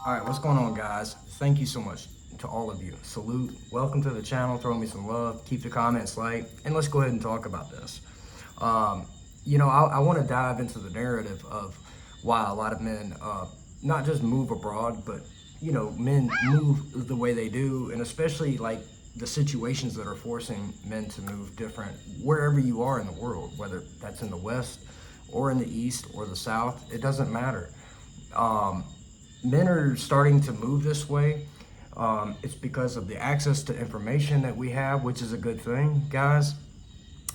All right, what's going on, guys? Thank you so much to all of you. Salute. Welcome to the channel. Throw me some love. Keep the comments light. And let's go ahead and talk about this. Um, I want to dive into the narrative of why a lot of men not just move abroad, but, men move the way they do, and especially like the situations that are forcing men to move different wherever you are in the world, whether that's in the West or in the East or the South, it doesn't matter. Um, Men are starting to move this way. It's because of the access to information that we have, which is a good thing, guys.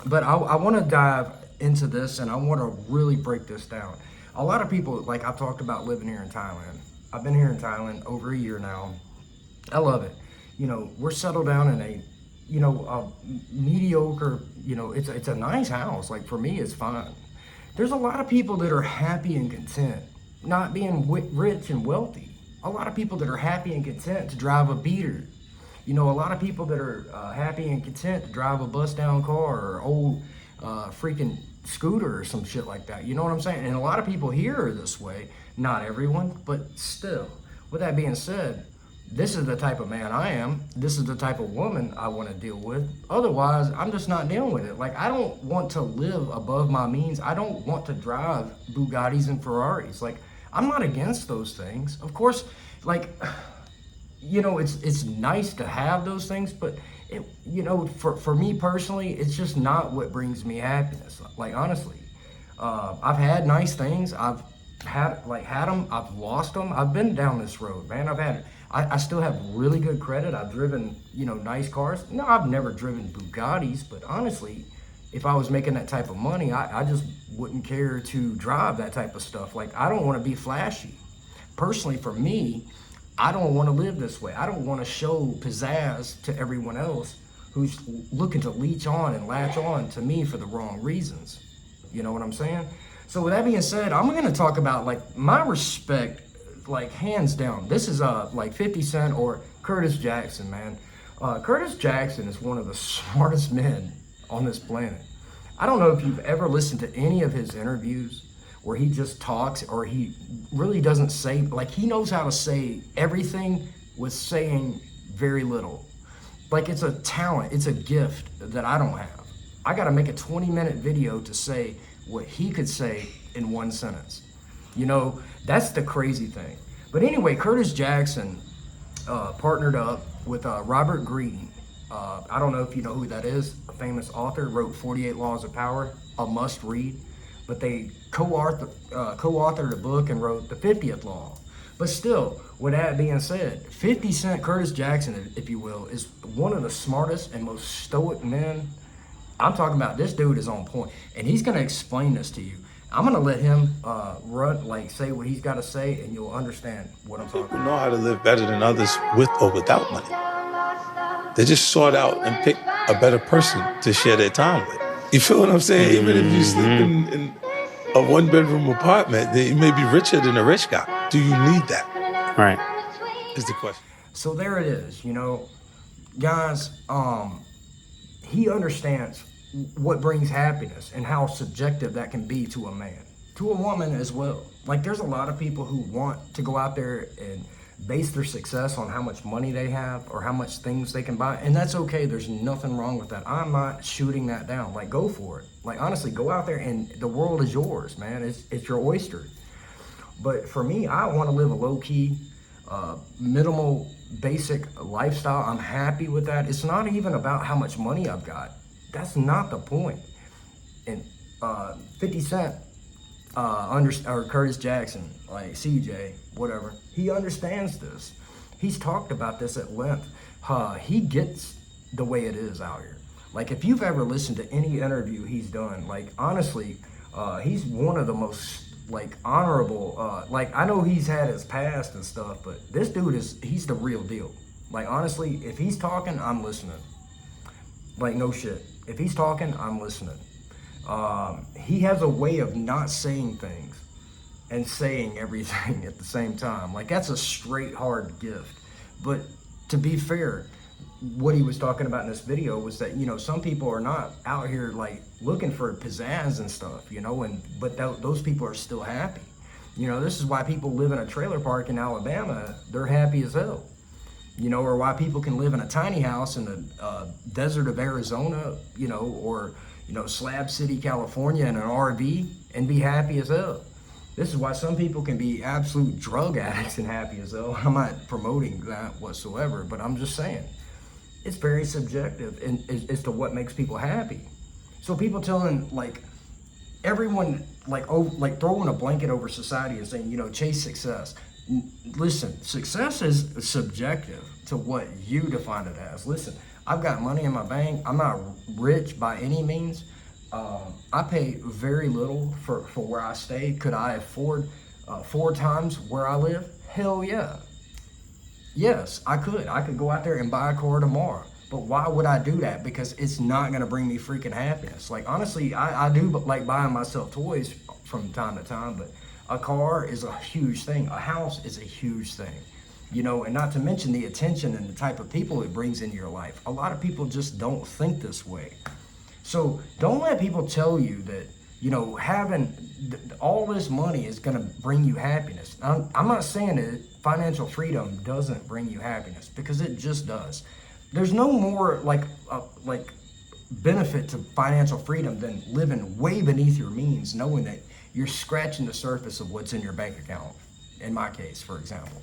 But I want to dive into this and I want to really break this down. A lot of people, like I talked about living here in Thailand. I've been here in Thailand over a year now. I love it. We're settled down in a mediocre, it's a nice house. Like for me, it's fine. There's a lot of people that are happy and content not being rich and wealthy. A lot of people that are happy and content to drive a beater. A lot of people that are happy and content to drive a bust down car or old freaking scooter or some shit like that. You know what I'm saying? And a lot of people here are this way. Not everyone, but still. With that being said, this is the type of man I am. This is the type of woman I want to deal with. Otherwise, I'm just not dealing with it. Like, I don't want to live above my means. I don't want to drive Bugattis and Ferraris. Like, I'm not against those things. Of course, like, it's nice to have those things, but for me personally, it's just not what brings me happiness. Like, honestly, I've had nice things. I've had them. I've lost them. I've been down this road, man. I still have really good credit. I've driven, nice cars. No, I've never driven Bugattis, but honestly, if I was making that type of money, I just wouldn't care to drive that type of stuff. Like, I don't want to be flashy. Personally, for me, I don't want to live this way. I don't want to show pizzazz to everyone else who's looking to leech on and latch on to me for the wrong reasons. You know what I'm saying? So with that being said, I'm going to talk about like my respect, like hands down. This is like 50 Cent or Curtis Jackson, man. Curtis Jackson is one of the smartest men on this planet. I don't know if you've ever listened to any of his interviews where he just talks or he really doesn't say, like he knows how to say everything with saying very little. Like it's a talent, it's a gift that I don't have. I gotta make a 20-minute video to say what he could say in one sentence. That's the crazy thing. But anyway, Curtis Jackson partnered up with Robert Greene. I don't know if you know who that is, a famous author, wrote 48 Laws of Power, a must read. But they co-authored a book and wrote the 50th Law. But still, with that being said, 50 Cent Curtis Jackson, if you will, is one of the smartest and most stoic men. I'm talking about this dude is on point, and he's gonna explain this to you. I'm gonna let him say what he's gotta say, and you'll understand what I'm talking about. People know how to live better than others with or without money. They just sought out and picked a better person to share their time with. You feel what I'm saying? Even if you sleep in a one-bedroom apartment, then you may be richer than a rich guy. Do you need that? Right. Is the question. So there it is, guys. He understands what brings happiness and how subjective that can be to a man, to a woman as well. Like there's a lot of people who want to go out there and base their success on how much money they have or how much things they can buy, and that's okay. There's nothing wrong with that. I'm not shooting that down. Like, go for it. Like, honestly, go out there and the world is yours, man. It's your oyster. But for me, I want to live a low-key, minimal, basic lifestyle. I'm happy with that. It's not even about how much money I've got. That's not the point. And 50 Cent or Curtis Jackson, like CJ, whatever, he understands this. He's talked about this at length. He gets the way it is out here. Like if you've ever listened to any interview he's done, like honestly, he's one of the most like honorable, like I know he's had his past and stuff, but this dude he's the real deal. Like honestly, if he's talking, I'm listening. Like no shit. If he's talking, I'm listening. He has a way of not saying things and saying everything at the same time. Like that's a straight hard gift. But to be fair, what he was talking about in this video was that, some people are not out here like looking for pizzazz and stuff, but those people are still happy. You know, this is why people live in a trailer park in Alabama. They're happy as hell. You know, or why people can live in a tiny house in the desert of Arizona, you know, or, you know, Slab City, California in an RV and be happy as hell. This is why some people can be absolute drug addicts and happy as hell. I'm not promoting that whatsoever, but I'm just saying it's very subjective as to what makes people happy. So people telling like everyone like throwing a blanket over society and saying, you know, chase success. Listen, success is subjective to what you define it as. Listen, I've got money in my bank. I'm not rich by any means. I pay very little for where I stay. Could I afford 4 times where I live? Hell yeah. Yes, I could. I could go out there and buy a car tomorrow. But why would I do that? Because it's not going to bring me freaking happiness. Like, honestly, I do like buying myself toys from time to time, but a car is a huge thing. A house is a huge thing. You know, and not to mention the attention and the type of people it brings into your life. A lot of people just don't think this way. So don't let people tell you that, you know, having all this money is going to bring you happiness. I'm not saying that financial freedom doesn't bring you happiness, because it just does. There's no more like benefit to financial freedom than living way beneath your means, knowing that you're scratching the surface of what's in your bank account. In my case, for example,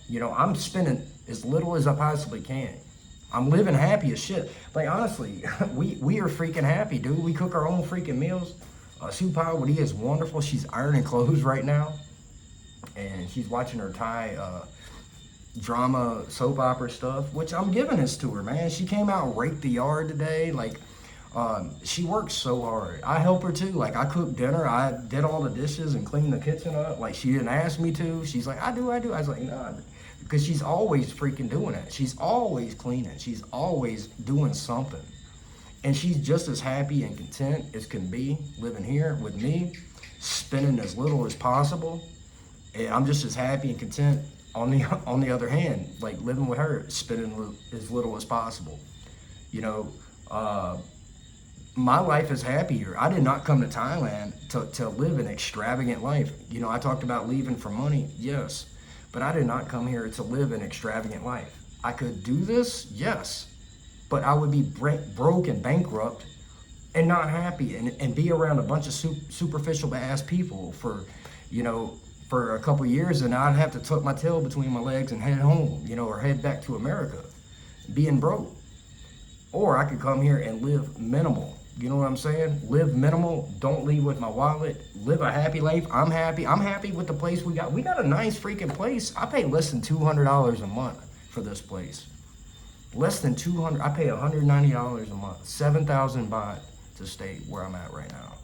you know, I'm spending as little as I possibly can. I'm living happy as shit. Like, honestly, we are freaking happy, dude. We cook our own freaking meals. Sue Pawadi is wonderful. She's ironing clothes right now, and she's watching her Thai drama, soap opera stuff, which I'm giving this to her, man. She came out and raked the yard today. Like, she works so hard. I help her too. Like, I cooked dinner. I did all the dishes and cleaned the kitchen up. Like, she didn't ask me to. She's like, I do. I was like, nah. Because she's always freaking doing it. She's always cleaning. She's always doing something. And she's just as happy and content as can be living here with me, spending as little as possible. And I'm just as happy and content on the other hand, like living with her, spending as little as possible. You know, my life is happier. I did not come to Thailand to live an extravagant life. You know, I talked about leaving for money, yes. But I did not come here to live an extravagant life. I could do this, yes, but I would be broke and bankrupt and not happy and be around a bunch of superficial ass people for, you know, for a couple years, and I'd have to tuck my tail between my legs and head home, you know, or head back to America, being broke. Or I could come here and live minimal. You know what I'm saying? Live minimal, don't leave with my wallet, live a happy life. I'm happy. I'm happy with the place we got. We got a nice freaking place. I pay less than $200 a month for this place. Less than $200. I pay $190 a month. 7,000 baht to stay where I'm at right now.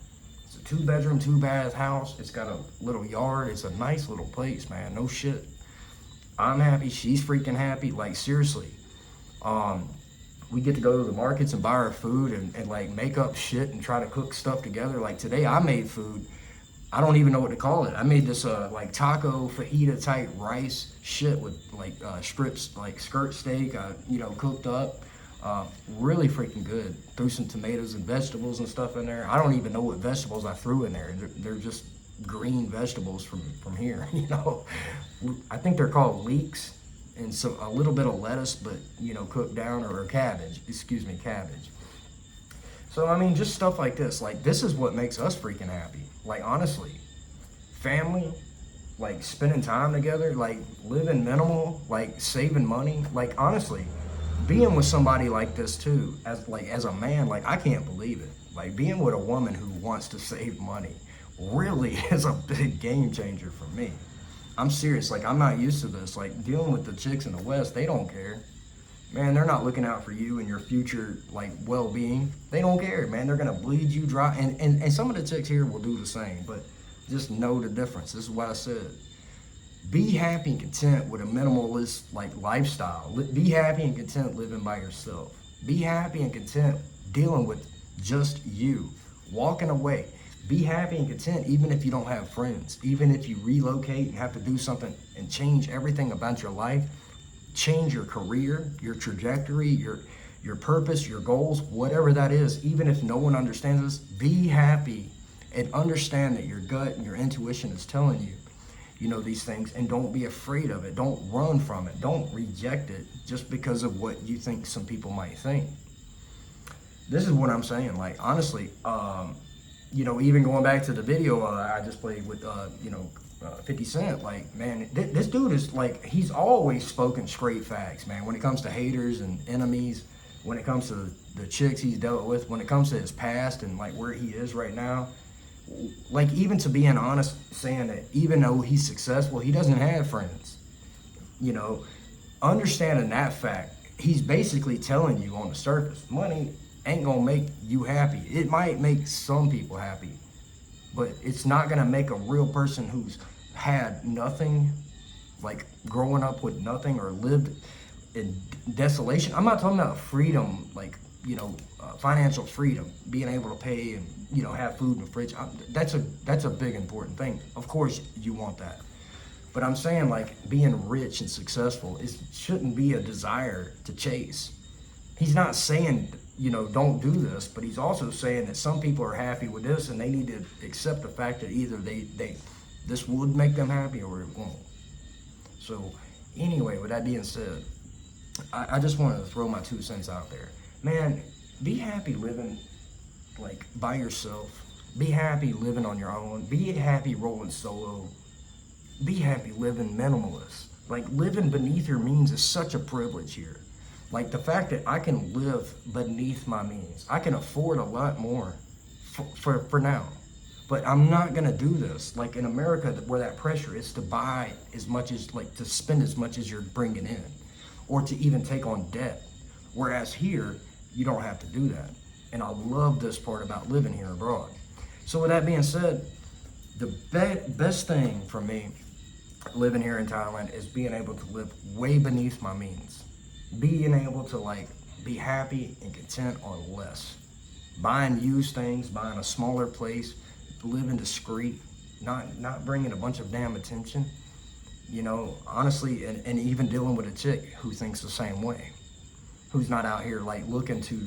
It's a 2-bedroom, 2-bath house. It's got a little yard. It's a nice little place, man. No shit. I'm happy. She's freaking happy. Like, seriously. We get to go to the markets and buy our food and like make up shit and try to cook stuff together. Like today I made food. I don't even know what to call it. I made this like taco fajita type rice shit with like strips, like skirt steak, you know, cooked up. Really freaking good. Threw some tomatoes and vegetables and stuff in there. I don't even know what vegetables I threw in there. They're just green vegetables from here, you know. I think they're called leeks. And so a little bit of lettuce, but, you know, cooked down, or cabbage. So, I mean, just stuff like this. Like, this is what makes us freaking happy. Like, honestly, family, like spending time together, like living minimal, like saving money. Like, honestly, being with somebody like this too, as a man, like, I can't believe it. Like, being with a woman who wants to save money really is a big game changer for me. I'm serious, like, I'm not used to this. Like, dealing with the chicks in the West, they don't care. Man, they're not looking out for you and your future, like, well-being. They don't care, man. They're gonna bleed you dry. And some of the chicks here will do the same, but just know the difference. This is what I said. Be happy and content with a minimalist, like, lifestyle. Be happy and content living by yourself. Be happy and content dealing with just you, walking away. Be happy and content even if you don't have friends, even if you relocate and have to do something and change everything about your life, change your career, your trajectory, your purpose, your goals, whatever that is, even if no one understands this, be happy and understand that your gut and your intuition is telling you these things, and don't be afraid of it. Don't run from it. Don't reject it just because of what you think some people might think. This is what I'm saying. Like, honestly, even going back to the video I just played with, 50 Cent, like, man, this dude is like, he's always spoken straight facts, man, when it comes to haters and enemies, when it comes to the chicks he's dealt with, when it comes to his past and like where he is right now. Like, even to being honest, saying that even though he's successful, he doesn't have friends. Understanding that fact, he's basically telling you on the surface, money ain't gonna make you happy. It might make some people happy, but it's not gonna make a real person who's had nothing, like growing up with nothing or lived in desolation. I'm not talking about freedom, like, financial freedom, being able to pay and, have food in the fridge. That's a big important thing. Of course you want that. But I'm saying, like, being rich and successful shouldn't be a desire to chase. He's not saying, don't do this, but he's also saying that some people are happy with this and they need to accept the fact that either this would make them happy or it won't. So anyway, with that being said, I just wanted to throw my 2 cents out there. Man, be happy living like by yourself. Be happy living on your own. Be happy rolling solo. Be happy living minimalist. Like, living beneath your means is such a privilege here. Like, the fact that I can live beneath my means. I can afford a lot more for now. But I'm not gonna do this. Like, in America, where that pressure is to buy as much as, like, to spend as much as you're bringing in, or to even take on debt. Whereas here, you don't have to do that. And I love this part about living here abroad. So with that being said, the best thing for me living here in Thailand is being able to live way beneath my means. Being able to, like, be happy and content on less. Buying used things, buying a smaller place, living discreet, not bringing a bunch of damn attention. Honestly, and even dealing with a chick who thinks the same way. Who's not out here, like, looking to,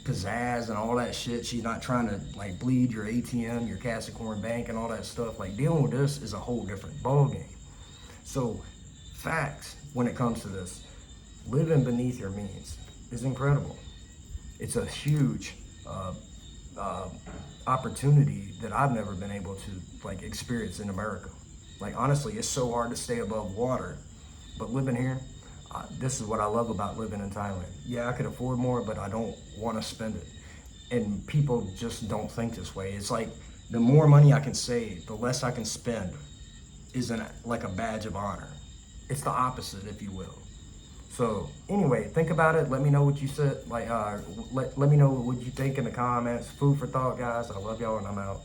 pizzazz and all that shit. She's not trying to, like, bleed your ATM, your Capricorn Bank and all that stuff. Like, dealing with this is a whole different ballgame. So, facts when it comes to this. Living beneath your means is incredible. It's a huge opportunity that I've never been able to, like, experience in America. Like, honestly, it's so hard to stay above water. But living here, this is what I love about living in Thailand. Yeah, I could afford more, but I don't want to spend it. And people just don't think this way. It's like, the more money I can save, the less I can spend isn't like a badge of honor. It's the opposite, if you will. So anyway, think about it. Let me know what you said. Like, let me know what you think in the comments. Food for thought, guys. I love y'all, and I'm out.